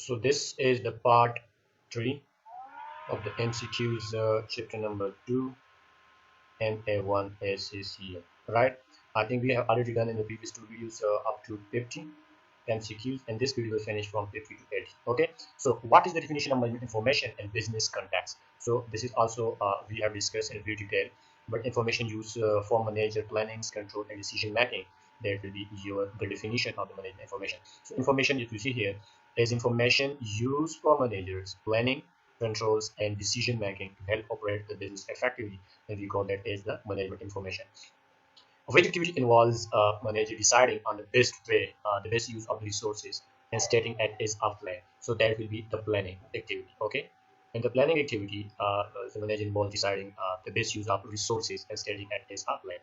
So this is the part 3 of the MCQs, chapter number 2, MA1 ACCA, right? I think we have already done in the previous two videos up to 50 MCQs, and this video will finish from 50 to 80. Okay, so what is the definition of management information and business context? So this is also we have discussed in great detail, but information used for manager plannings, control, and decision making. That will be the definition of the management information. So information, if you see here, is information used for managers planning, controls, and decision making to help operate the business effectively, and we call that as the management information. Which activity involves a manager deciding on the best way, the best use of the resources, and stating it is a plan. So that will be the planning activity. Okay, and the planning activity, the manager involves deciding the best use of resources and stating it is a plan.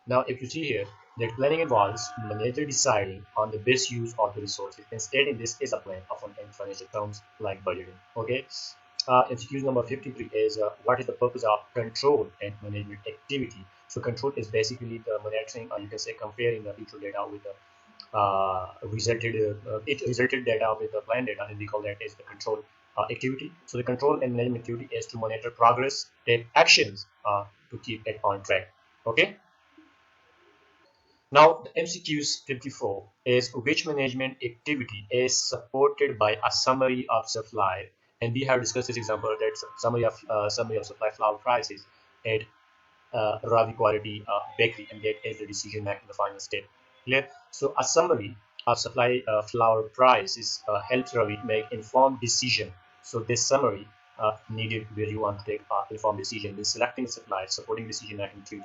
Now, if you see here, that planning involves manager deciding on the best use of the resources and stating this is a plan, often in financial terms like budgeting. Okay. MCQ number 53 is what is the purpose of control and management activity? So control is basically the monitoring, or you can say comparing the actual data with the resulted data with the planned data, and we call that as the control activity. So the control and management activity is to monitor progress, take actions to keep it on track. Okay. Now, the MCQs 54 is which management activity is supported by a summary of supply, and we have discussed this example that summary of supply flour prices at Ravi Quality Bakery, and that is the decision making the final step. Clear? So a summary of supply flour prices helps Ravi make informed decision. So this summary needed where you want to take informed decision in selecting suppliers, supporting decision making too.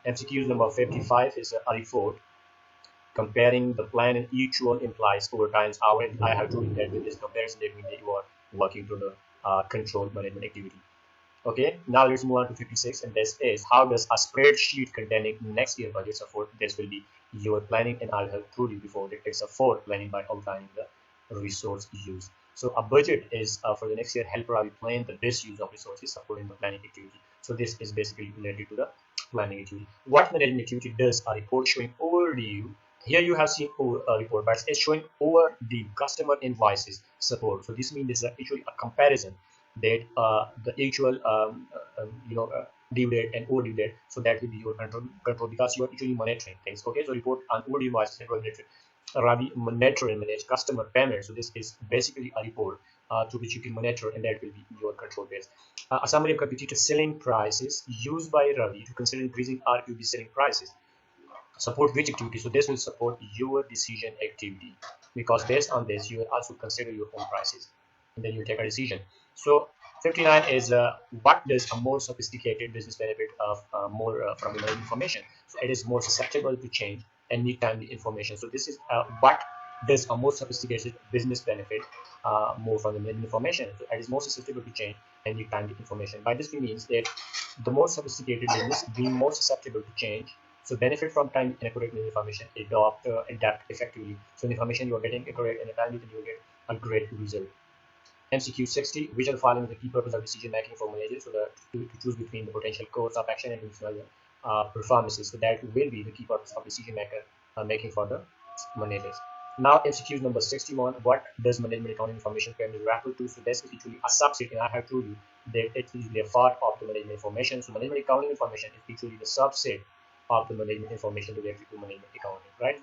MCQ number 55 is a report comparing the plan and each one implies over times hour. And I have told you that with this comparison that means that you are working to the control management activity. Okay, now let's move on to 56, and this is how does a spreadsheet containing next year budget support? This will be your planning, and I have told you before that it's a for planning by outlining the resource use. So a budget is for the next year help Ravi plan the best use of resources supporting the planning activity. So this is basically related to the planning activity. What management activity does a report showing overdue. Here you have seen a report, but it's showing overdue customer invoices support. So this means this is actually a comparison that the actual due date and overdue date. So that will be your control because you are actually monitoring things. Okay, so report on overdue invoices and Ravi monitor and manage customer payments. So this is basically a report to which you can monitor, and that will be your control base. A summary of competitor selling prices used by Ravi to consider increasing RQB selling prices. Support which activity? So this will support your decision activity because based on this you will also consider your own prices, and then you take a decision. So 59 is what does a more sophisticated business benefit of more from the information? So it is more susceptible to change and need timely information. So this is what does a more sophisticated business benefit more from the information. So it is more susceptible to change and need timely information. By this we means that the more sophisticated business being more susceptible to change. So benefit from time and accurate information, adapt effectively. So the information you are getting accurate and timely, then you will get a great result. MCQ 60, which are the following the key purpose of decision making for managers? So to choose between the potential course of action and performances. So that will be the key purpose of decision making for the managers. Now MCQ number 61, what does management accounting information family refer to? So this is actually a subset, and I have told you that it is a part of the management information. So management accounting information is actually the subset of the management information related to management accounting, right?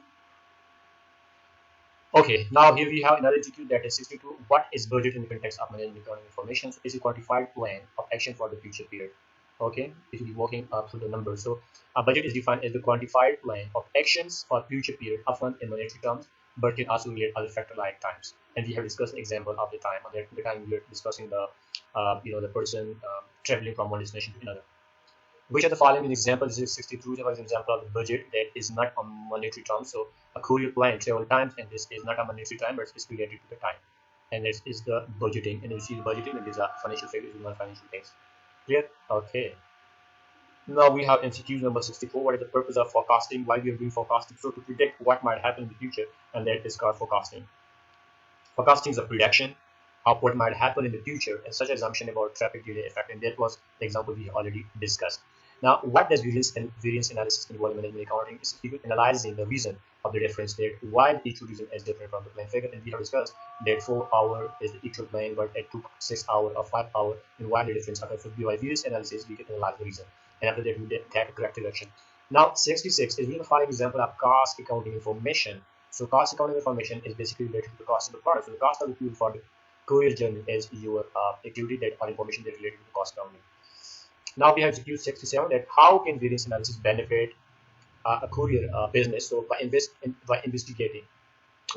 Okay, now here we have another MCQ that is 62. What is budget in the context of management accounting information? So it's a quantified plan of action for the future period. Okay, it will be working up through the numbers. So a budget is defined as the quantified plan of actions for future period, often in monetary terms, but can also relate other factor like times. And we have discussed an example of the time. At the time we were discussing the the person traveling from one destination to another. Which are the following examples? This is 62 is an example of the budget that is not a monetary term. So a courier plan travel times, and this is not a monetary time, but it's related to the time. And this is the budgeting, and you see the budgeting, and these are financial figures, non-financial things. Clear? Okay. Now we have MCQ number 64. What is the purpose of forecasting? Why we are doing forecasting? So to predict what might happen in the future, and that is called forecasting. Forecasting is a prediction of what might happen in the future, and such assumption about traffic delay effect, and that was the example we already discussed. Now, what does variance analysis involve in management accounting? Is analyzing the reason of the difference, that why the actual reason is different from the planned figure. And we have discussed that 4 hour is the actual plan, but it took 6 hours or 5 hours, and why the difference occurs. So by variance analysis, we can analyze the reason, and after that, we take a corrective action. Now, 66 is a fine example of cost accounting information. So, cost accounting information is basically related to the cost of the product. So, the cost of the fuel for the courier journey is your activity that or information that related to the cost accounting. Now we have MCQ 67, that how can variance analysis benefit a courier business? So by investigating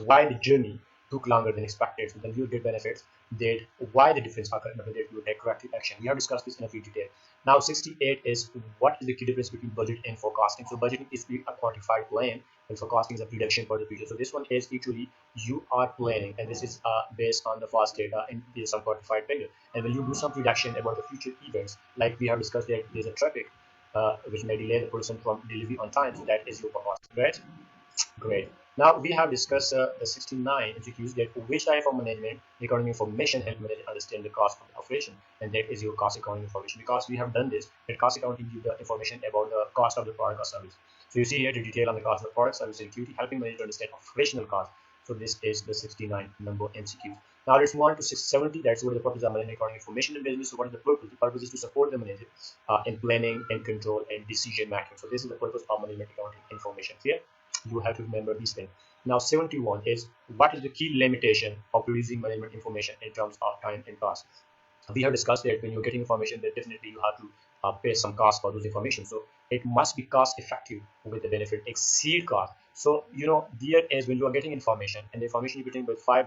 why the journey took longer than expected, so then you get benefits, that why the difference occurred, that you take corrective action. We have discussed this in a few detail. Now 68 is what is the key difference between budget and forecasting. So budgeting is a quantified plan, and forecasting is a prediction for the future. So this one is actually you are planning, and this is based on the past data and there's some quantified figure. And when you do some prediction about the future events, like we have discussed that there's a traffic which may delay the person from delivery on time, so that is your forecast. Great. Now we have discussed the 69 MCQs, that which type of management accounting information help manager understand the cost of the operation, and that is your cost accounting information. Because we have done this, that cost accounting gives the information about the cost of the product or service. So you see here the detail on the cost of the product, service, and activity, helping manager understand operational cost. So this is the 69 number MCQ. Now let's move on to 670. That's what the purpose of management accounting information in business. So what is the purpose? The purpose is to support the manager in planning and control and decision making. So this is the purpose of management accounting information. Here you have to remember these things. Now 71 is what is the key limitation of producing management information in terms of time and cost. We have discussed that when you're getting information, that definitely you have to pay some cost for those information. So it must be cost effective with the benefit exceed cost. So there is when you are getting information, and the information you're getting with $5,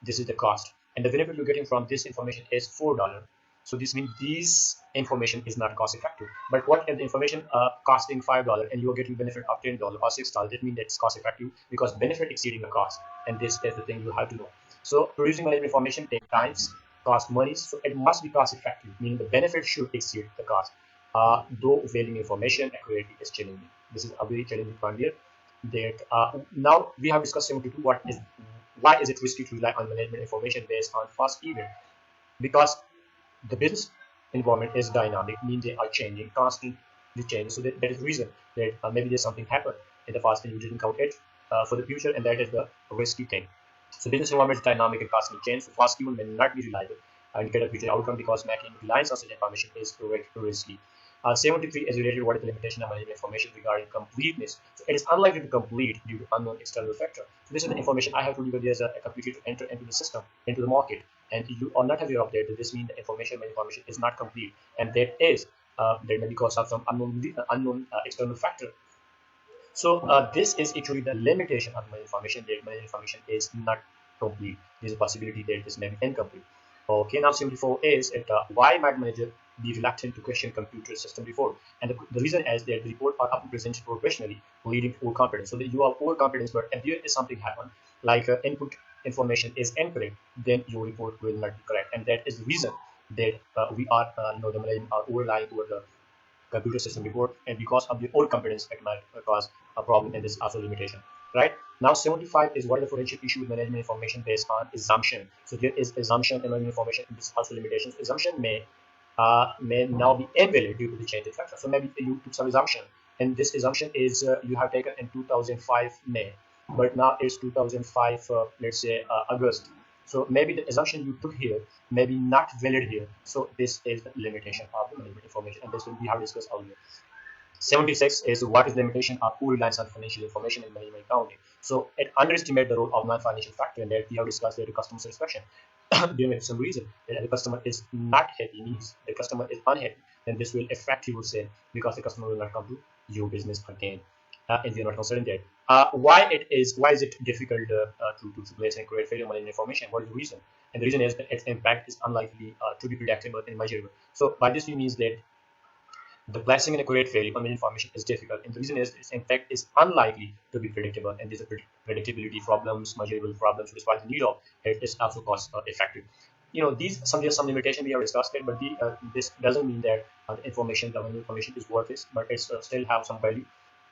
this is the cost, and the benefit you're getting from this information is $4. So this means this information is not cost effective. But what if the information costing $5 and you are getting benefit of $10 or $6? That means that's cost effective, because benefit exceeding the cost, and this is the thing you have to know. So producing management information takes time, cost money, so it must be cost effective, meaning the benefit should exceed the cost. Though varying information accurately is challenging. This is a very challenging point here. That now we have discussed 72. Why is it risky to rely on management information based on fast event? Because the business environment is dynamic, means they are changing, constantly changing. So that is the reason that maybe there's something happened in the past and you didn't count it for the future, and that is the risky thing. So business environment is dynamic and constantly change. So fast event may not be reliable indicator of future outcome, because making reliance on such information is too risky. 73 is related to what is the limitation of management information regarding completeness. So it is unlikely to complete due to unknown external factor. So this is the information I have to do, there's a computer to enter into the system, into the market, and you are not have your update. This means the information is not complete, and that is there may be because of some unknown external factor. So this is actually the limitation of management information, that management information is not complete. There is a possibility that this may be incomplete. Okay, now 74 is why might manager be reluctant to question computer system report? And the reason is that the report are often presented professionally, leading to overconfidence. So that you are overconfident, but if there is something happen, like input information is incorrect, then your report will not be correct, and that is the reason that we are, the management are relying over the computer system report, and because of the overconfidence, it might cause a problem, and this is also limitation. Right now 75 is what is the potential issue with management information based on assumption. So there is assumption in management information, and this is also limitations. Assumption may now be invalid due to the change in factor. So maybe you took some assumption, and this assumption is you have taken in 2005 May, but now it's 2005 let's say August. So maybe the assumption you took here may be not valid here. So this is the limitation of the management information, and this will be how discussed earlier. 76 is what is the limitation of poor reliance on financial information in management accounting. So it underestimates the role of non-financial factor, and that we have discussed the customer satisfaction. There may be some reason that the customer is not happy, means the customer is unhappy, then this will affect your sale, because the customer will not come to your business again. And we are not considering that. Why is it difficult to place and create failure management information? What is the reason? And the reason is that its impact is unlikely to be predictable and measurable. So by this we means that the placing and accurate value on information is difficult, and the reason is its impact is unlikely to be predictable, and these are predictability problems, measurable problems, which is why the need of it is also cost effective. There's some limitation we have discussed it, but this doesn't mean that the information is worthless, but it still have some value,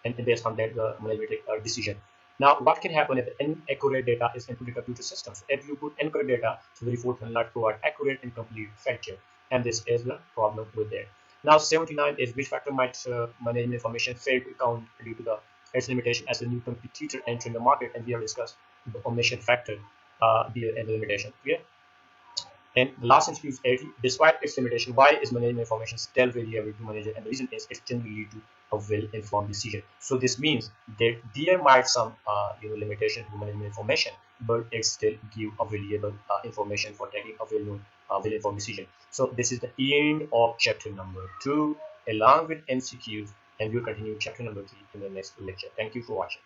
and based on that the management decision. Now, what can happen if inaccurate data is input in computer systems? If you put incorrect data, so the report will not provide accurate and complete factor, and this is the problem with that. Now 79 is which factor might management information fail to account due to the its limitation as a new competitor entering the market, and we have discussed the omission factor here and the limitation. Yeah. And the last MCQ is 80. Despite its limitation, why is management information still valuable to manager? And the reason is it can lead to a well-informed decision. So this means that there might some limitation to management information, but it still give a valuable information for taking a well-informed decision. So this is the end of chapter number 2, along with MCQs, and we'll continue chapter number 3 in the next lecture. Thank you for watching.